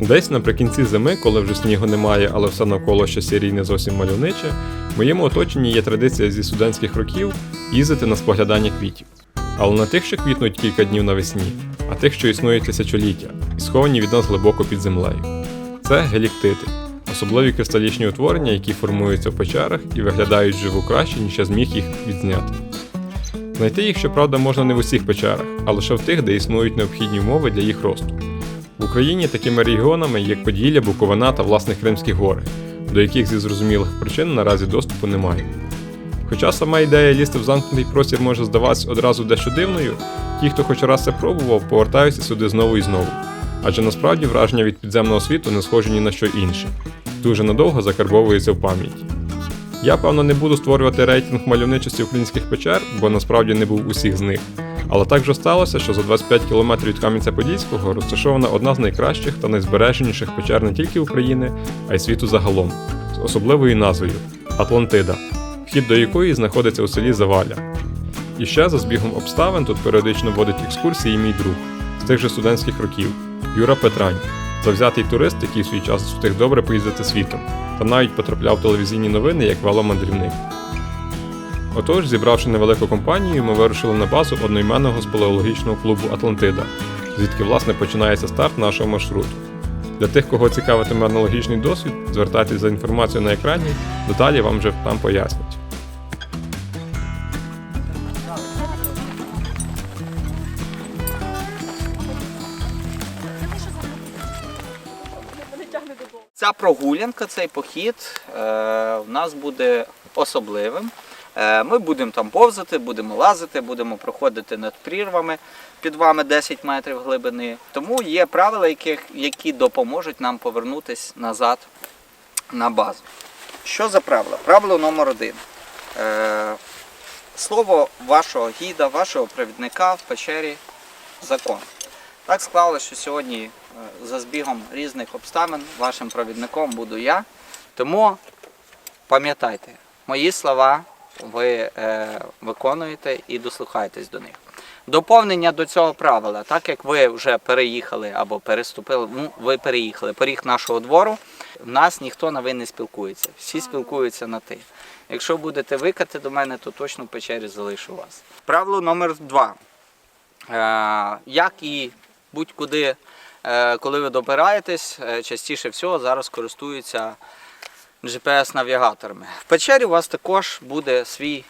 Десь наприкінці зими, коли вже снігу немає, але все навколо ще сірі й не зовсім мальовниче, в моєму оточенні є традиція зі студентських років їздити на споглядання квітів. Але не тих, що квітнуть кілька днів навесні, а тих, що існують тисячоліття і сховані від нас глибоко під землею. Це геліктити, особливі кристалічні утворення, які формуються в печерах і виглядають вживу краще, ніж я зміг їх відзняти. Знайти їх, щоправда, можна не в усіх печерах, а лише в тих, де існують необхідні умови для їх росту. В Україні такими регіонами, як Поділля, Буковина та власне Кримські гори, до яких зі зрозумілих причин наразі доступу немає. Хоча сама ідея лізти в замкнутий простір може здаватися одразу дещо дивною, ті, хто хоч раз це пробував, повертаються сюди знову і знову. Адже насправді враження від підземного світу не схожі ні на що інше, дуже надовго закарбовується в пам'яті. Я, певно, не буду створювати рейтинг мальовничості українських печер, бо насправді не був усіх з них. Але так вже сталося, що за 25 км від Кам'янця-Подільського розташована одна з найкращих та найзбереженіших печер не тільки України, а й світу загалом, з особливою назвою – Атлантида, вхід до якої знаходиться у селі Заваля. І ще за збігом обставин тут періодично водить екскурсії мій друг з тих же студентських років – Юра Петрань, завзятий турист, який в свій час встиг добре поїздити світом, та навіть потрапляв в телевізійні новини як веломандрівник. Отож, зібравши невелику компанію, ми вирушили на базу одноіменного спелеологічного клубу «Атлантида», звідки, власне, починається старт нашого маршруту. Для тих, кого цікавитиме аналогічний досвід, звертайтесь за інформацією на екрані, деталі вам вже там пояснять. Ця прогулянка, цей похід в нас буде особливим. Ми будемо там повзати, будемо лазити, будемо проходити над прірвами під вами 10 метрів глибини. Тому є правила, які допоможуть нам повернутися назад на базу. Що за правила? Правило номер 1. Слово вашого гіда, вашого провідника в печері – закон. Так склалося, що сьогодні за збігом різних обставин вашим провідником буду я. Тому пам'ятайте, мої слова ви виконуєте і дослухайтесь до них. Доповнення до цього правила, так як ви вже переїхали або переступили, ви переїхали поріг нашого двору, в нас ніхто на ви не спілкується, всі спілкуються на ти. Якщо будете викати до мене, то точно в печері залишу вас. Правило номер 2. Як і будь-куди, коли ви добираєтесь, частіше всього зараз користуються GPS-навігаторами. В печері у вас також буде свій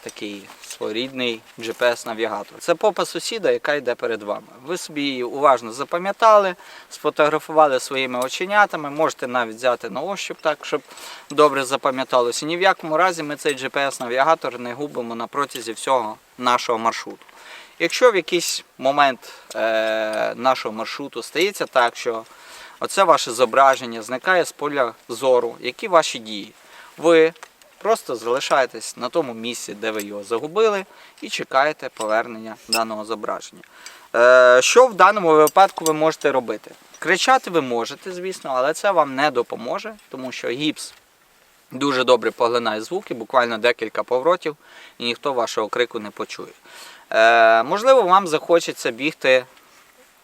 такий своєрідний GPS-навігатор. Це попа сусіда, яка йде перед вами. Ви собі її уважно запам'ятали, сфотографували своїми оченятами, можете навіть взяти на ощуп так, щоб добре запам'яталося. Ні в якому разі ми цей GPS-навігатор не губимо на протязі всього нашого маршруту. Якщо в якийсь момент нашого маршруту стається так, що оце ваше зображення зникає з поля зору, які ваші дії? Ви просто залишаєтесь на тому місці, де ви його загубили, і чекаєте повернення даного зображення. Що в даному випадку ви можете робити? Кричати ви можете, звісно, але це вам не допоможе, тому що гіпс дуже добре поглинає звуки, буквально декілька поворотів, і ніхто вашого крику не почує. Можливо, вам захочеться бігти,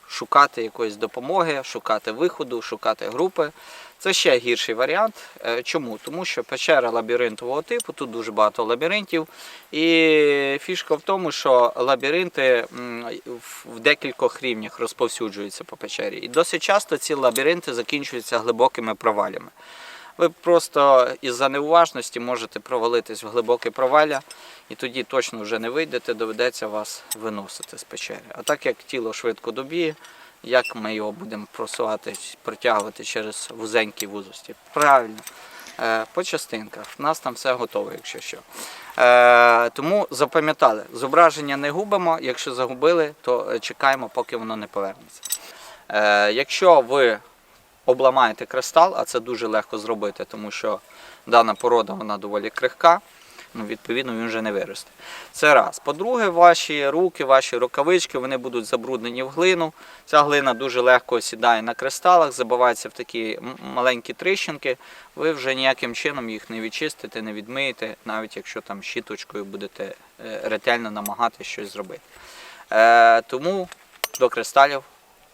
шукати якоїсь допомоги, шукати виходу, шукати групи. Це ще гірший варіант. Чому? Тому що печера лабіринтового типу, тут дуже багато лабіринтів. І фішка в тому, що лабіринти в декількох рівнях розповсюджуються по печері. І досить часто ці лабіринти закінчуються глибокими провалями. Ви просто із-за неуважності можете провалитись в глибоке провалля, і тоді точно вже не вийдете, доведеться вас виносити з печери. А так як тіло швидко добіє, як ми його будемо просувати, протягувати через вузенькі вузості? Правильно, по частинках. У нас там все готове, якщо що. Тому запам'ятали, зображення не губимо, якщо загубили, то чекаємо, поки воно не повернеться. Якщо ви обламаєте кристал, а це дуже легко зробити, тому що дана порода вона доволі крихка, відповідно він вже не виросте. Це раз. По-друге, ваші руки, ваші рукавички, вони будуть забруднені в глину. Ця глина дуже легко осідає на кристалах, забивається в такі маленькі тріщинки. Ви вже ніяким чином їх не відчистите, не відмиєте, навіть якщо там щіточкою будете ретельно намагатися щось зробити. Тому до кристалів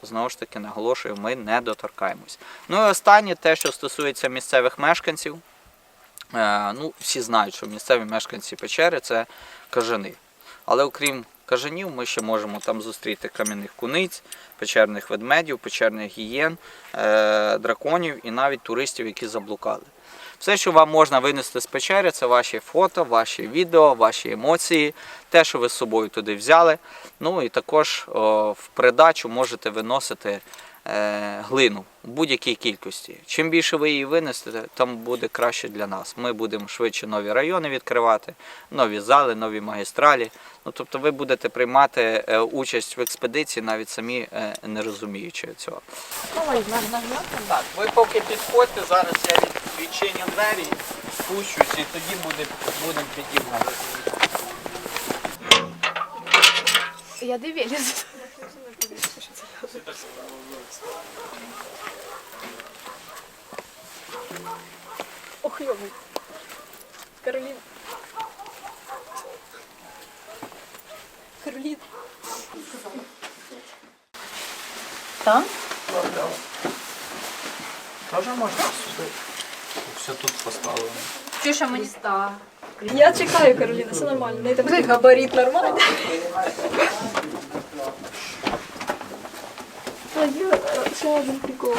знову ж таки, наголошую, ми не доторкаємось. Ну і останнє, те, що стосується місцевих мешканців. Всі знають, що місцеві мешканці печери – це кажани. Але окрім кажанів, ми ще можемо там зустріти кам'яних куниць, печерних ведмедів, печерних гієн, драконів і навіть туристів, які заблукали. Все, що вам можна винести з печери, це ваші фото, ваші відео, ваші емоції, те, що ви з собою туди взяли. Ну і також в придачу можете виносити глину в будь-якій кількості. Чим більше ви її винесете, тим буде краще для нас. Ми будемо швидше нові райони відкривати, нові зали, нові магістралі. Тобто ви будете приймати участь в експедиції, навіть самі не розуміючи цього. Так, ви поки підходьте, зараз я відчиню двері, спущусь і тоді будемо підіймати. Я дивлюсь. Ох, ёбай. Каролина. Каролина. Там? Теж можна сюди. Все тут поставлено. Чуша мені ста. Я чекаю, Кароліна, все нормально. Не там габарит нормальний. Ще один прикол.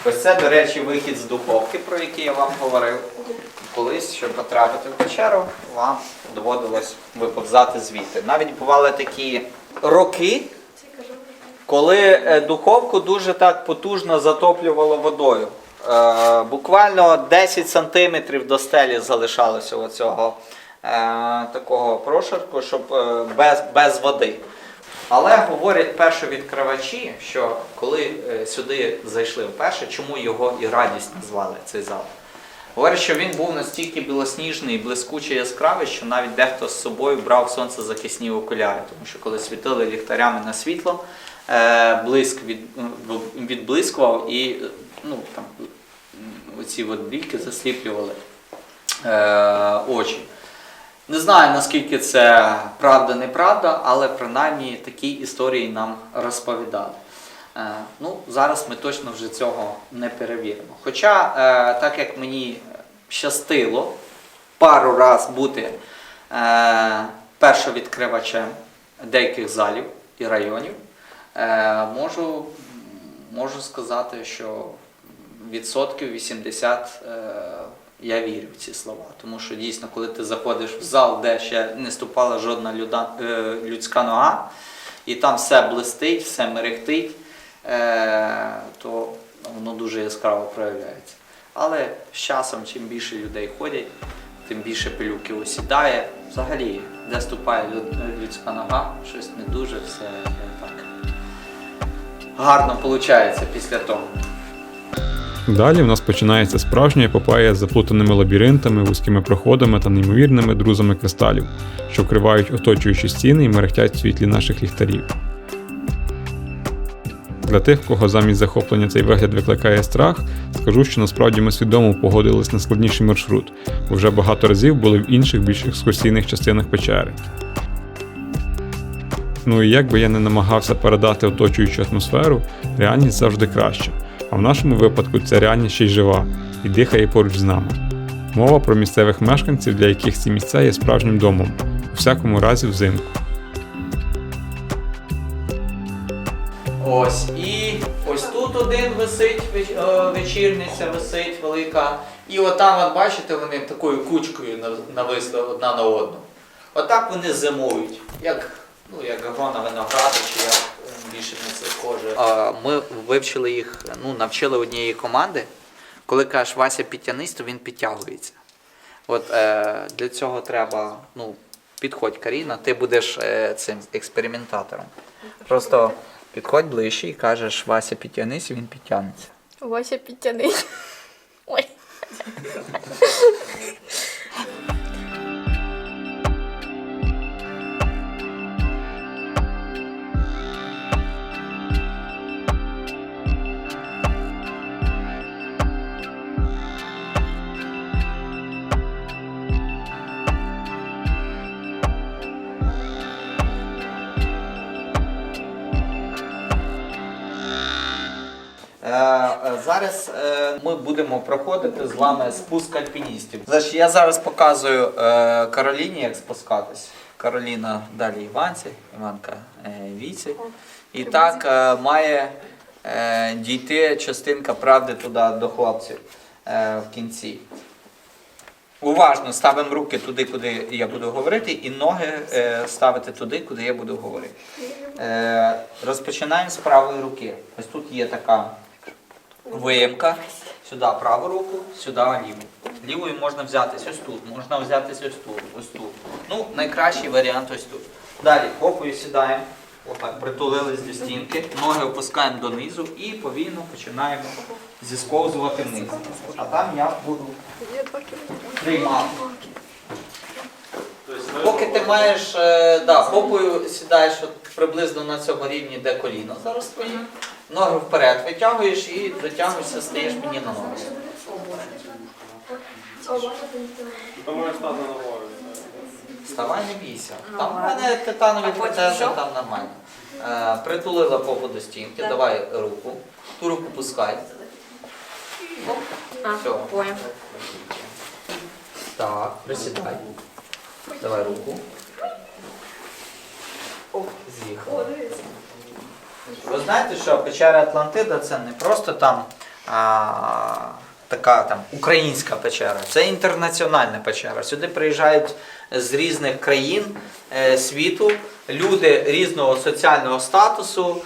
Ось це, до речі, вихід з духовки, про який я вам говорив. Колись, щоб потрапити в печеру, вам доводилось виповзати звідти. Навіть бували такі роки, коли духовку дуже так потужно затоплювало водою. Буквально 10 сантиметрів до стелі залишалося оцього такого прошарку, щоб без води. Але говорять першовідкривачі, що коли сюди зайшли вперше, чому його і радість назвали цей зал? Говорять, що він був настільки білосніжний і блискучий яскравий, що навіть дехто з собою брав сонцезахисні окуляри, тому що коли світили ліхтарями на світло, блиск відблискував і оці бліки засліплювали очі. Не знаю, наскільки це правда-неправда, але принаймні такі історії нам розповідали. Зараз ми точно вже цього не перевіримо. Хоча, так як мені щастило пару раз бути першовідкривачем деяких залів і районів, можу сказати, що 80% я вірю в ці слова. Тому що дійсно, коли ти заходиш в зал, де ще не ступала жодна людська нога, і там все блистить, все мерехтить, то воно дуже яскраво проявляється. Але з часом, чим більше людей ходять, тим більше пилюки осідає. Взагалі, де ступає людська нога, щось не дуже, все так гарно виходить після того. Далі в нас починається справжня епопея з заплутаними лабіринтами, вузькими проходами та неймовірними друзами кристалів, що вкривають оточуючі стіни і мерехтять в світлі наших ліхтарів. Для тих, в кого замість захоплення цей вигляд викликає страх, скажу, що насправді ми свідомо погодились на складніший маршрут, бо вже багато разів були в інших більш екскурсійних частинах печери. Ну і як би я не намагався передати оточуючу атмосферу, реальність завжди краща. А в нашому випадку ця реальність ще й жива і дихає поруч з нами. Мова про місцевих мешканців, для яких ці місця є справжнім домом, у всякому разі взимку. Ось тут один висить, вечірниця висить велика. І отам, бачите, вони такою кучкою нависли одна на одну. Отак вони зимують, як грона винограду, чи як більше на це схоже. Ми вивчили їх, навчили однієї команди. Коли кажеш Вася підтянись, то він підтягується. Для цього треба, підходь, Каріна, ти будеш цим експериментатором. Просто підходь ближче і кажеш Вася підтянись, і він підтягнеться. Вася підтянись. Ой. Зараз ми будемо проходити з вами спуск альпіністів. Значить, я зараз показую Кароліні, як спускатись. Кароліна далі Іванці, Іванка Віці. І так має дійти частинка правди туди до хлопців в кінці. Уважно ставимо руки туди, куди я буду говорити, і ноги ставити туди, куди я буду говорити. Розпочинаємо з правої руки. Ось тут є така виємка. Сюди праву руку, сюди ліву. Лівою можна взятись ось тут, можна взятись ось тут, ось тут. Ну, найкращий варіант ось тут. Далі попою сідаємо, отак, притулились до стінки, ноги опускаємо донизу і повільно починаємо зісковзувати вниз. А там я буду приймати. Поки ти маєш, попою сідаєш от приблизно на цьому рівні, де коліно зараз твої. Ноги вперед витягуєш і дотягуєшся, стаєш мені на ноги. Вставай, не бійся. Там в мене титанові протези, там нормально. Притулила попу до стінки, давай руку. Ту руку пускай. Все. Так, присідай. Давай руку. З'їхала. Ви знаєте, що печера Атлантида це не просто там така там українська печера, це інтернаціональна печера. Сюди приїжджають з різних країн світу, люди різного соціального статусу,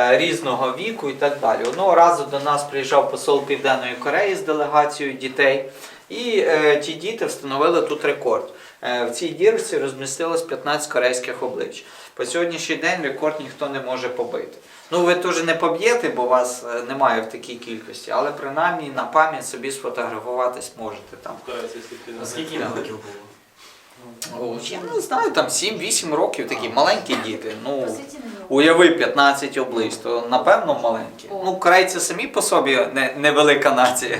різного віку і так далі. Одного разу до нас приїжджав посол Південної Кореї з делегацією дітей, і ті діти встановили тут рекорд. В цій дірці розмістилось 15 корейських облич. По сьогоднішній день рекорд ніхто не може побити. Ну, ви теж не поб'єте, бо вас немає в такій кількості, але принаймні на пам'ять собі сфотографуватись можете там. Скільки років було? Я не знаю, там 7-8 років такі маленькі діти. Ну, уяви 15 облич, то напевно маленькі. Ну, корейці самі по собі невелика нація.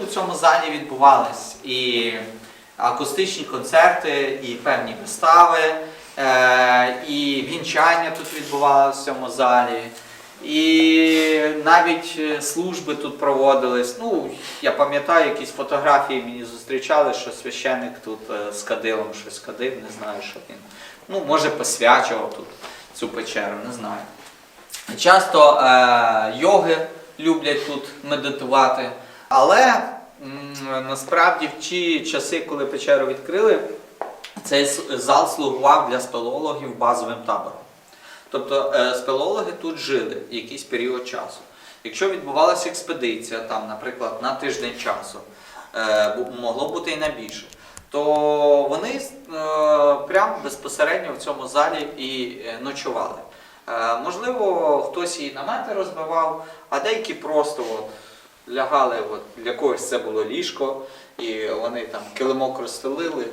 В цьому залі відбувались і акустичні концерти, і певні вистави, і вінчання тут відбувалося в цьому залі, і навіть служби тут проводились. Ну, я пам'ятаю, якісь фотографії мені зустрічали, що священник тут з кадилом щось кадив, не знаю, що він. Ну, може, посвячував тут цю печеру, не знаю. Часто йоги люблять тут медитувати. Але насправді в ті часи, коли печеру відкрили, цей зал слугував для спелеологів базовим табором. Тобто спелеологи тут жили якийсь період часу. Якщо відбувалася експедиція, там, наприклад, на тиждень часу, могло бути і на більше, то вони прямо безпосередньо в цьому залі і ночували. Можливо, хтось і намети розбивав, а деякі просто лягали, для когось це було ліжко, і вони там килимок розстелили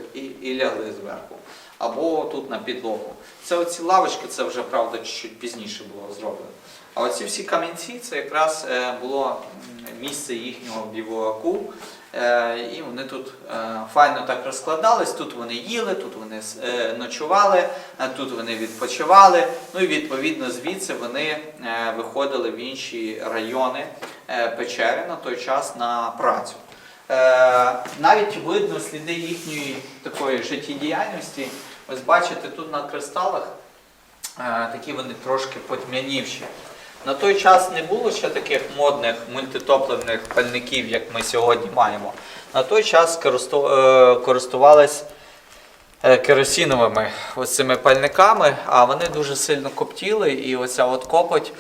і лягли зверху. Або тут на підлогу. Це оці лавочки, це вже, правда, чуть пізніше було зроблено. А оці всі камінці, це якраз було місце їхнього бівуаку. І вони тут файно так розкладались, тут вони їли, тут вони ночували, тут вони відпочивали. Ну і відповідно звідси вони виходили в інші райони печери на той час на працю. Навіть видно сліди їхньої такої життєдіяльності. Ось бачите, тут на кристалах такі вони трошки потьмянівші. На той час не було ще таких модних мультитопливних пальників, як ми сьогодні маємо. На той час користувались керосиновими ось цими пальниками, а вони дуже сильно коптіли, і оця от копоть,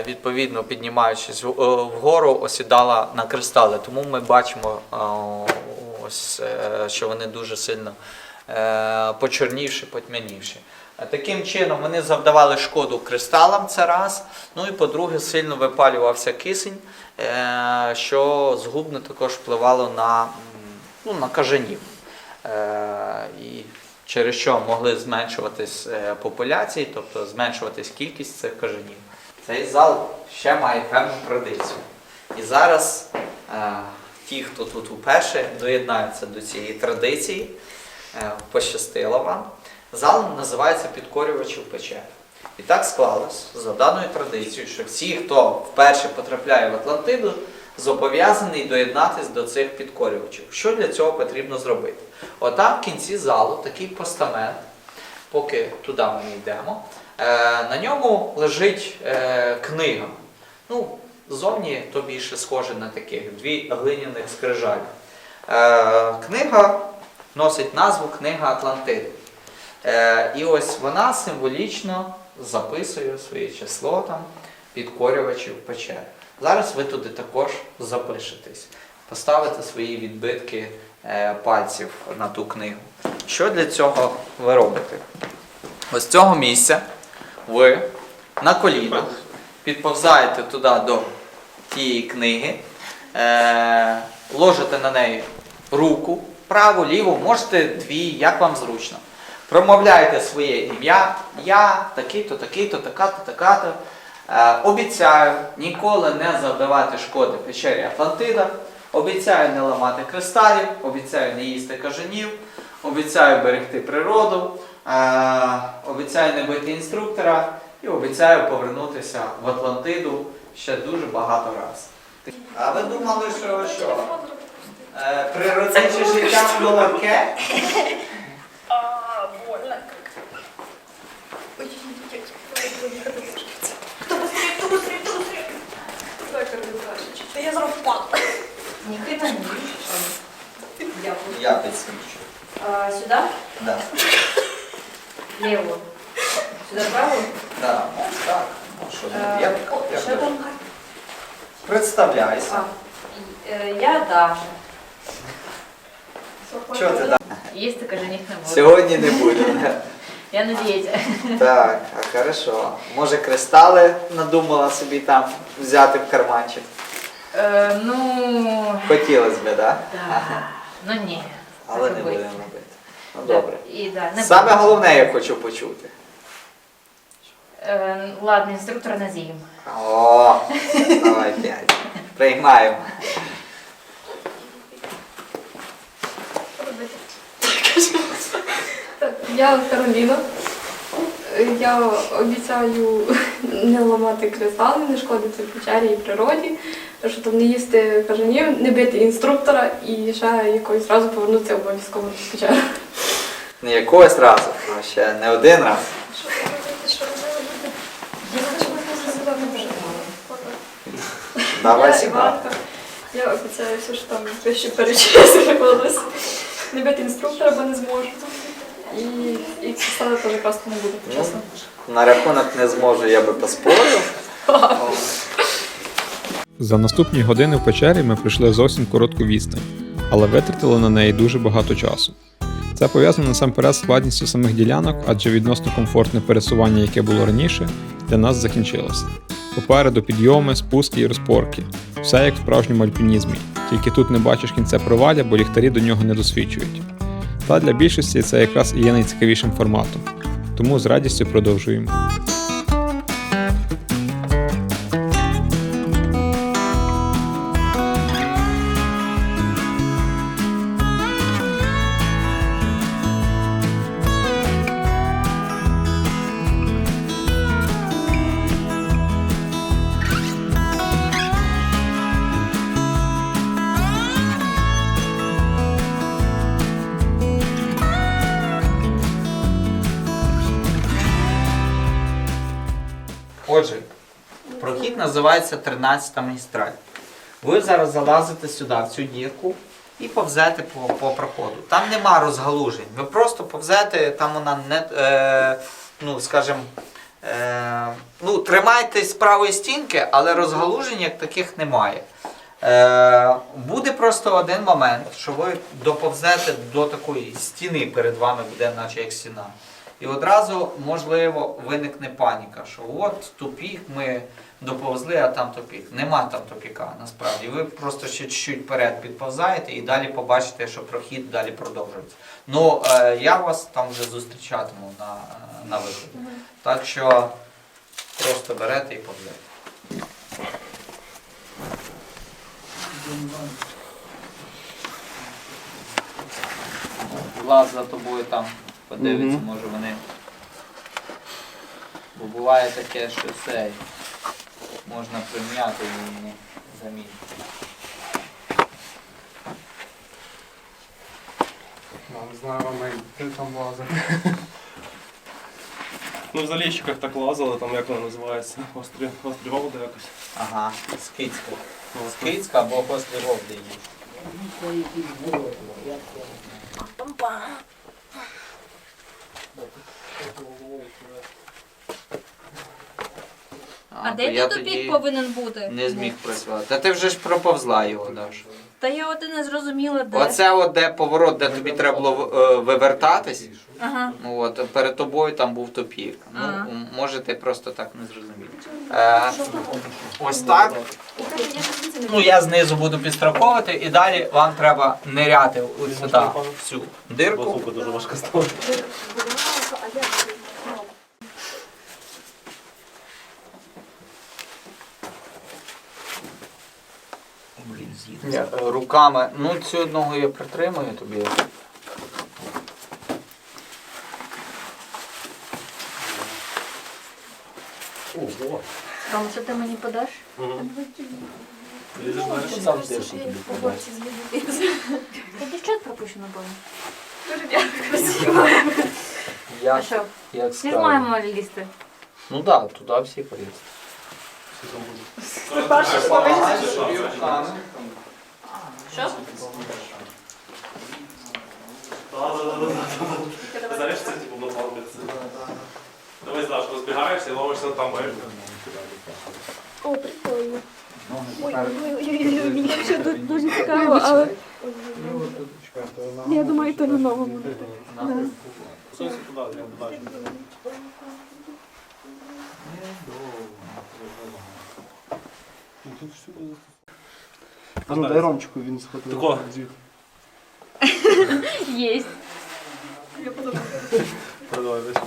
відповідно, піднімаючись вгору, осідала на кристали. Тому ми бачимо, ось, що вони дуже сильно почорнівші, потьмянівші. Таким чином вони завдавали шкоду кристалам, це раз. Ну і по-друге, сильно випалювався кисень, що згубно також впливало на кажанів. і через що могли зменшуватись популяції, тобто зменшуватись кількість цих кажанів. Цей зал ще має певну традицію. І зараз ті, хто тут уперше, доєднаються до цієї традиції. Пощастило вам. Зал називається «Підкорювачів печер». І так склалось за даною традицією, що всі, хто вперше потрапляє в Атлантиду, зобов'язаний доєднатися до цих підкорювачів. Що для цього потрібно зробити? Отам в кінці залу такий постамент, поки туди ми не йдемо, на ньому лежить книга. Ну, зовні то більше схоже на таких дві глиняних скрижалі. Книга носить назву «Книга Атлантиди». І ось вона символічно записує своє число там підкорювачів печер. Зараз ви туди також запишетесь, поставите свої відбитки пальців на ту книгу. Що для цього ви робите? Ось з цього місця ви на колінах підповзаєте туди до тієї книги, ложите на неї руку, праву, ліву, можете дві, як вам зручно. Промовляєте своє ім'я, я такий-то, такий-то, така-то, така-то. Обіцяю ніколи не завдавати шкоди печері Атлантида, обіцяю не ламати кристалів, обіцяю не їсти кажанів, обіцяю берегти природу, обіцяю не бити інструктора і обіцяю повернутися в Атлантиду ще дуже багато разів. А ви думали, що природниче життя було легке? Больно. Кто быстрее? Давай, Каролина, да я зараз впаду. Никогда не видишь. Я підсвічу. Сюда? Да. Лево. Сюда право? Да. Ну, так. Ну, що там? Я Что там? Представляйся. Я Даша. Чого ти так? Есть только жених на воду. Сьогодні не буде. Я на диете. Так, а хорошо. Може кристали надумала собі там взяти в карманчик? Ну... Хотілося б, так? Да. Ага. Ну ні. Але так не і будемо бить. робити. Ну добре. І, да, не Саме буду. головне я хочу почути. Ладно, інструктора Назім. О, давай 5. Приймаємо. Так, я Кароліна. Я обіцяю не ламати кристали, не шкодити печері і природі, що там не їсти кажанів, не бити інструктора і ще якось разу повернутися обов'язково в печеру. Не якогось разу, а ще не один раз. Що робити, що робити? Я хочу показати. Давай Я сюди. Іванка. Я обіцяю все, що там вище перечислювалось. Не бити інструктора, бо не зможу. І кристали теж красти не буду, чесно. На рахунок не зможу, я би поспорив. За наступні години в печері ми пройшли зовсім коротку відстань, але витратили на неї дуже багато часу. Це пов'язано насамперед з складністю самих ділянок, адже відносно комфортне пересування, яке було раніше, для нас закінчилося. Попереду підйоми, спуски і розпорки. Все як в справжньому альпінізмі, тільки тут не бачиш кінця провалля, бо ліхтарі до нього не досвідчують. Та для більшості це якраз і є найцікавішим форматом. Тому з радістю продовжуємо. Отже, прохід називається 13-та магістраль. Ви зараз залазите сюди, в цю дірку, і повзете по проходу. Там нема розгалужень. Ви просто повзете, там вона не, тримайтесь з правої стінки, але розгалужень як таких немає. Буде просто один момент, що ви доповзете до такої стіни, перед вами буде наче як стіна. І одразу, можливо, виникне паніка, що от тупік ми доповзли, а там тупік. Нема там тупіка, насправді. Ви просто ще чуть-чуть вперед підповзаєте і далі побачите, що прохід далі продовжується. Ну, я вас там вже зустрічатиму на виході. Так що просто берете і повзете. Глаз за тобою там подивиться, може вони. Бо буває таке, що цей можна прим'яти і не замітити. Не знаю, Ромей, ти там лазив. Ну, в заліщиках так лазили, там як воно називається, острі вовди якось. Ага, Скицька. Скицька або гострі вовди є. А де я тут тупік тоді повинен бути? не зміг працювати. Та ти вже ж проповзла його, Даш. Та я от і не зрозуміла, де. Оце от де поворот, де тобі треба було вивертатись. Ага. Ну, от, перед тобою там був тупік. Ну, Ага. може ти просто так не зрозумів. Ось так. Ну, я знизу буду підстраховувати і далі вам треба ниряти ось сюди, в цю дирку. Дуже важко стало. Ні, руками. Ну, цю ногу я притримую тобі. Ого. Ром, це ти мені подаш? Лізеш далі? Сам дирку тобі подам. Та дівчат пропущено було. Дуже дякую, красиво. А Як, що? як Всі ж справи? маємо лізти. Ну так, да, туди всі полізли. Що? Знаєш, це типу на палубі. Давай, знаєш, розбігаєшся і ловишся там, бачиш? О, прикольно. Ноги тепер. Мені ще дуже цікаво, але я думаю, то на новому. Сонце туди, я бачу. Ну, дай Ромчику, він схватив. Тако. Єсть. Продавай десь.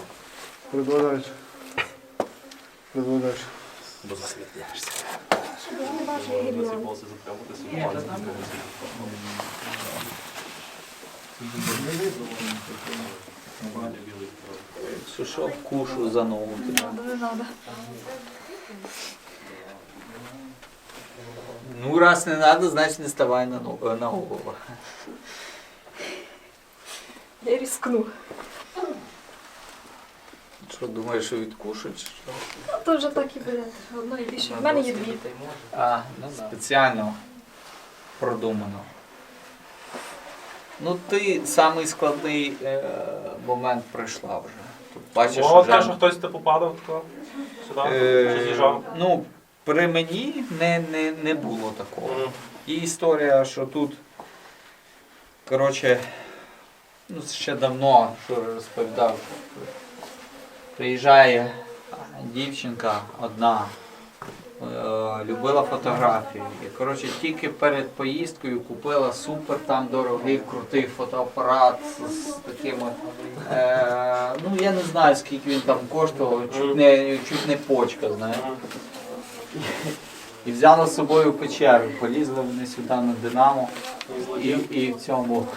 Предлагаєш. Предлагаєш. Бо засмієшся. Сушов кушу за ногу. Ну, раз не треба, значить не ставай на голову. Я рискну. Що, думаєш, що відкушать? чи що? То вже так і буде. Одно і більше. У мене є дві. Спеціально продумано. Ну, ти самий складний момент пройшла вже. Тут бачиш, Було вже... те, що хтось типу падав тако? Сюди? Чи з'їжджав? Ну, при мені не було такого. І історія, що тут, коротше, ну, ще давно, що розповідав, приїжджає дівчинка одна, любила фотографії. І, коротше, тільки перед поїздкою купила супер там дорогий, крутий фотоапарат з такими, ну я не знаю, скільки він там коштував, чуть не почка, знаєш. І взяла з собою в печеру, полізли вони сюди на Динамо, і в цьому,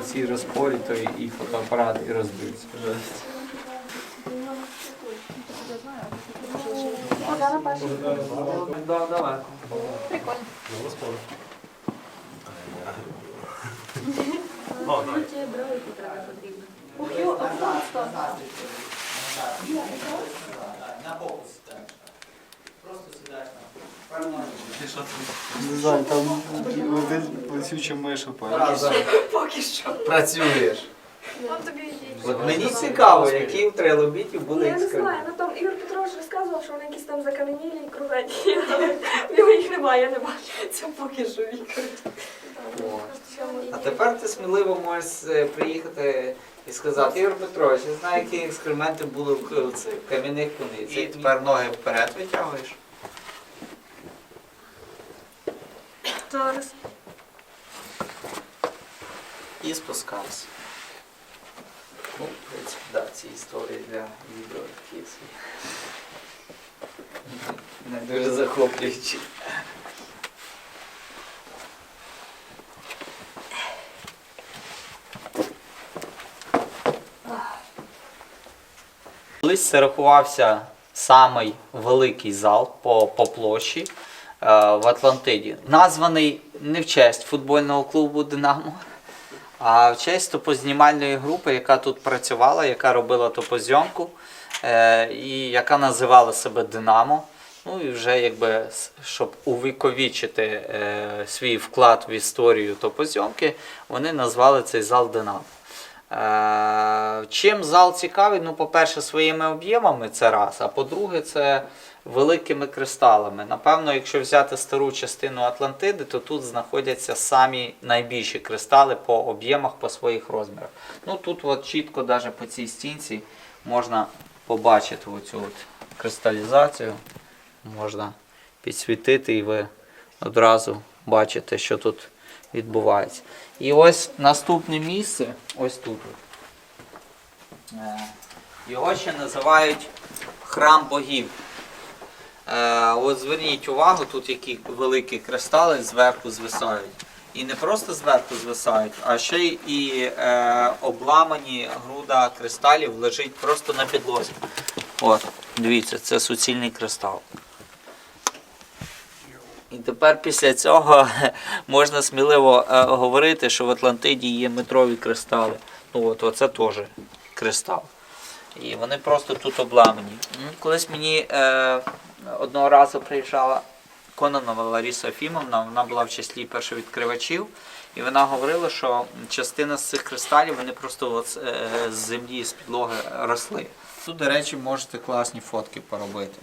в цій розпорі той і фотоапарат, і розбився. Да, давай. Прикольно. На фокус. Просто сідаєш на. Не знаю, там летюча миша, Поки що. Працюєш. Вам тобі йдіть. От мені цікаво, які в трилобіті були Я не екскурсії. знаю, ну там Ігор Петрович розказував, що вони якісь там закам'янілі і кругленькі. В нього їх немає, я не бачу. Це поки що Ігор. А тепер ти сміливо можеш приїхати і сказати: Ігор Петрович, я знаю, які експерименти були в цих кам'яних куницях. І тепер ноги вперед витягуєш. Зараз. І спускався. Ну, в принципі, да, ці історії для відео такі собі. Не дуже захоплюючі. Колись це рахувався самий великий зал по площі в Атлантиді. Названий не в честь футбольного клубу «Динамо», а в честь топознімальної групи, яка тут працювала, яка робила топозйомку і яка називала себе «Динамо». Ну і вже якби, щоб увіковічити свій вклад в історію топозйомки, вони назвали цей зал «Динамо». Чим зал цікавий? Ну, по-перше, своїми об'ємами, це раз, а по-друге, це великими кристалами. Напевно, якщо взяти стару частину Атлантиди, то тут знаходяться самі найбільші кристали по об'ємах, по своїх розмірах. Ну, тут от чітко, навіть по цій стінці, можна побачити оцю от кристалізацію. Можна підсвітити і ви одразу бачите, що тут відбувається. І ось наступне місце, ось тут. Його ще називають храм богів. От зверніть увагу, тут які великі кристали зверху звисають. І не просто зверху звисають, а ще і обламані груда кристалів лежить просто на підлозі. От, дивіться, це суцільний кристал. І тепер після цього можна сміливо говорити, що в Атлантиді є метрові кристали. Ну от, оце теж кристал. І вони просто тут обламані. Колись мені одного разу приїжджала Кононова Лариса Ефімовна, вона була в числі першовідкривачів, і вона говорила, що частина з цих кристалів, вони просто от з землі, з підлоги росли. Тут, до речі, можете класні фотки поробити.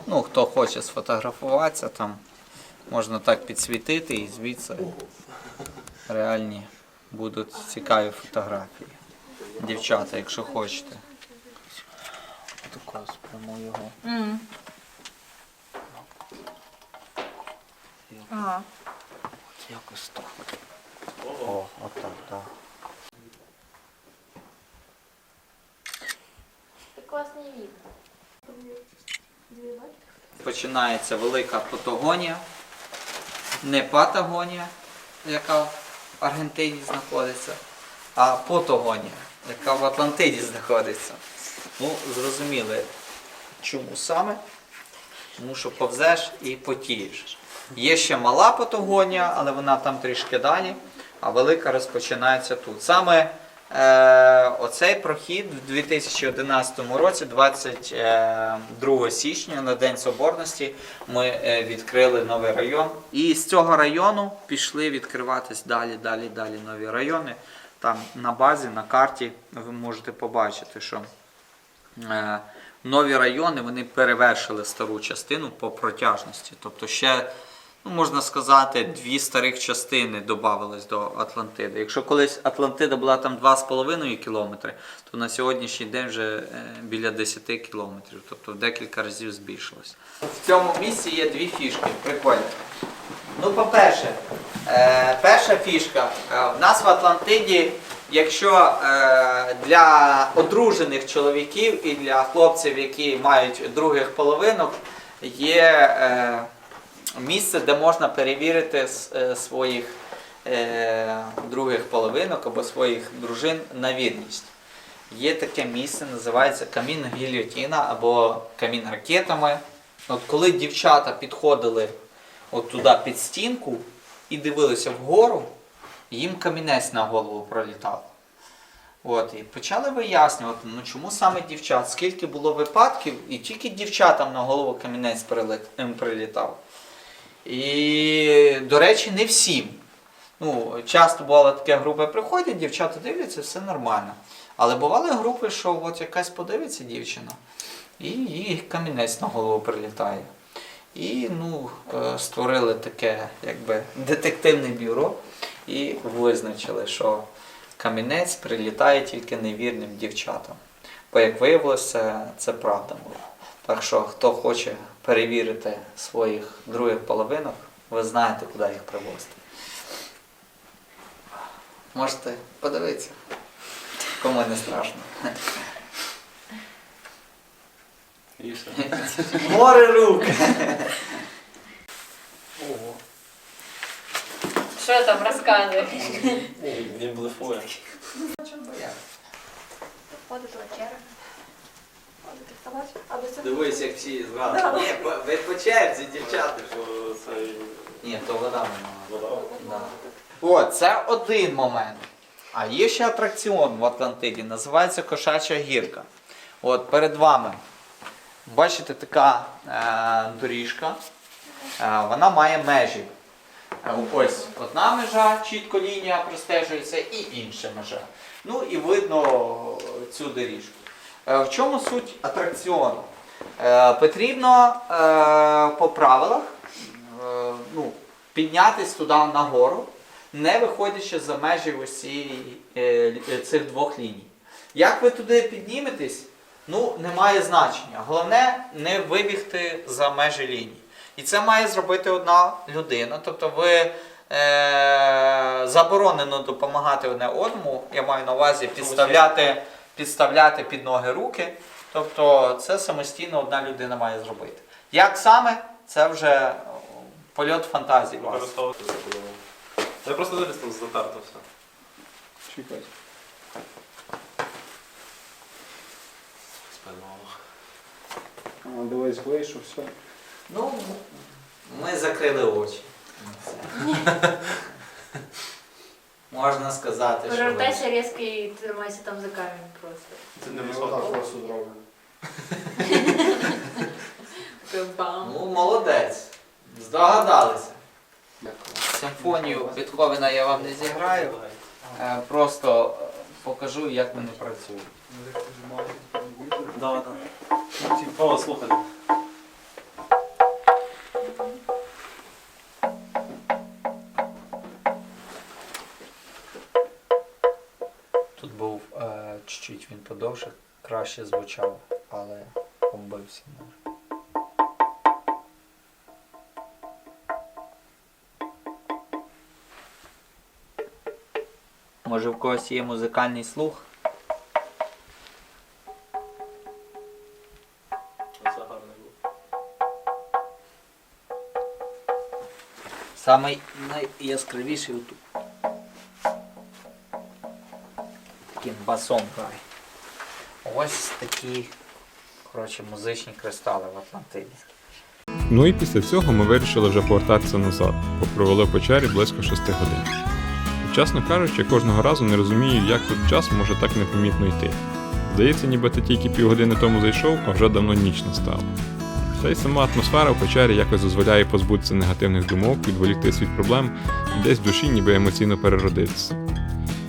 Ну, хто хоче сфотографуватися, там можна так підсвітити і звідси реальні будуть цікаві фотографії. Дівчата, якщо хочете. Тако спряму його. Ага. От якось так. О, отак, так. Це класний від. Починається велика Патагонія, не Патагонія, яка в Аргентині знаходиться, а Патагонія, яка в Атлантиді знаходиться. Ну, зрозуміли, чому саме? Тому що повзеш і потієш. Є ще мала Патагонія, але вона там трішки далі, а велика розпочинається тут. Саме оцей прохід в 2011 році, 22 січня, на День Соборності, ми відкрили новий район. І з цього району пішли відкриватись далі нові райони. Там на базі, на карті ви можете побачити, що нові райони, вони перевершили стару частину по протяжності. Тобто ще, ну, можна сказати, 2 старих частини додавались до Атлантиди. Якщо колись Атлантида була там 2,5 кілометри, то на сьогоднішній день вже біля 10 кілометрів. Тобто в декілька разів збільшилось. В цьому місці є 2 фішки, прикольні. Ну, по-перше, перша фішка. В нас в Атлантиді, якщо для одружених чоловіків і для хлопців, які мають других половинок, є місце, де можна перевірити своїх других половинок або своїх дружин на вірність. Є таке місце, називається камін гільйотіна або камін ракетами. От коли дівчата підходили от туди під стінку і дивилися вгору, їм камінець на голову пролітав. От, і почали вияснювати, ну чому саме дівчат, скільки було випадків, і тільки дівчатам на голову камінець прилітав. І, до речі, не всім. Ну, часто бувало таке, групи приходять, дівчата дивляться, все нормально. Але бували групи, що от якась подивиться дівчина, і їй камінець на голову прилітає. І ну, створили таке якби детективне бюро і визначили, що камінець прилітає тільки невірним дівчатам. Бо, як виявилося, це правда була. Так що, хто хоче перевірити своїх других половинок, ви знаєте, куди їх привозити. Можете подивитися, кому не страшно. І все. Море рук! Ого. Що там розказуєш? Він блефує. Ходити вечеря. Ходити вставати. Або це Дивись, як всі зразу. Ні, ви по черзі, дівчата. Що це Ні, то вода немає. вода? Да. О, це один момент. А є ще атракціон в Атлантиді, називається Кошача гірка. От перед вами, бачите, така доріжка, вона має межі. Ось одна межа, чітко лінія простежується, і інша межа. Ну і видно цю доріжку. В чому суть атракціону? Потрібно по правилах піднятися туди нагору, не виходячи за межі ось цих двох ліній. Як ви туди підніметесь, немає значення. Головне не вибігти за межі ліній. І це має зробити одна людина. Тобто ви заборонено допомагати одне одному, я маю на увазі підставляти під ноги руки. Тобто це самостійно одна людина має зробити. Як саме, це вже польот фантазії вас. Використовувати це було. Я просто зараз там затерто все. Чекай. Спинало. Дивись, вийшов, все. Ми закрили очі. Можна сказати, що Перевертайся різко і тримайся там за камінь просто. Це не високо. просто зроблено. Бам. Молодець. Здогадалися. Дякую. Симфонію Бетховена я вам не зіграю. Просто покажу, як вони працюють. Да. О, слухай. Тут був чуть-чуть він подовше, краще звучав, але побився. Може в когось є музикальний слух? Це гарний був. Самий найяскравіший отут. Таким басом грає. Ось такі, музичні кристали в Атлантиді. Ну і після цього ми вирішили вже повертатися назад, бо провели в печері близько 6 годин. І, чесно кажучи, кожного разу не розумію, як тут час може так непомітно йти. Здається, ніби ти тільки півгодини тому зайшов, а вже давно ніч настала. Та й сама атмосфера в печері якось дозволяє позбутися негативних думок, відволіктись від проблем і десь в душі ніби емоційно переродитися.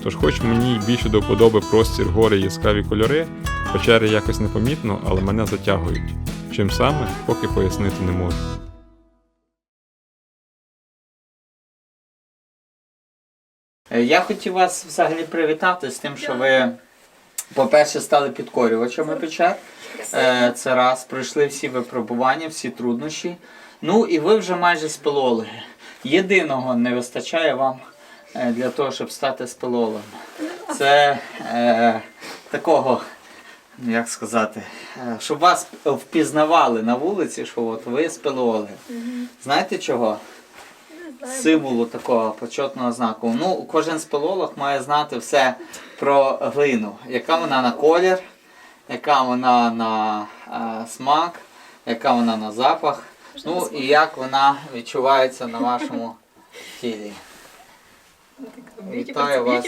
Тож хоч мені більше до вподоби простір, гори і яскраві кольори, печери якось непомітно, але мене затягують. Чим саме, поки пояснити не можу. Я хотів вас взагалі привітати з тим, що ви, по-перше, стали підкорювачами печер. Це раз, пройшли всі випробування, всі труднощі. Ну і ви вже майже спелеологи. Єдиного не вистачає вам для того, щоб стати спелеологом. Це такого, як сказати, щоб вас впізнавали на вулиці, що от ви спелеологи. Знаєте чого? Символу такого почетного знаку. Ну, кожен спелеолог має знати все про глину. Яка вона на колір, яка вона на смак, яка вона на запах, ну і як вона відчувається на вашому тілі. Вітаю вас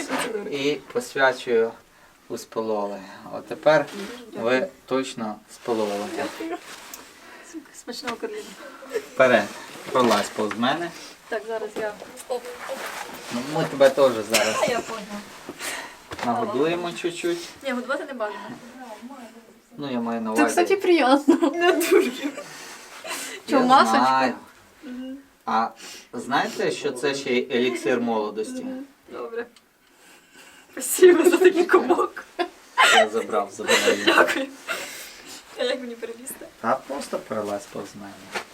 і посвячую у спелеологи. От тепер ви точно спелеологи. смачного Карліна. Вперед, пролазь повз мене. Так, зараз я. Ну, ми тебе теж зараз Я поняла. нагодуємо чуть-чуть. Ні, годувати не бажано. Ну, я маю на Це, увазі. кстати, приємно. Не дуже. Чо, Я масочка? знаю. А знаєте, що це ще й еліксир молодості? Добре. Спасибо за такий комок. Я забрав. Дякую. А як мені перелізти? Та просто перелазь повз мене.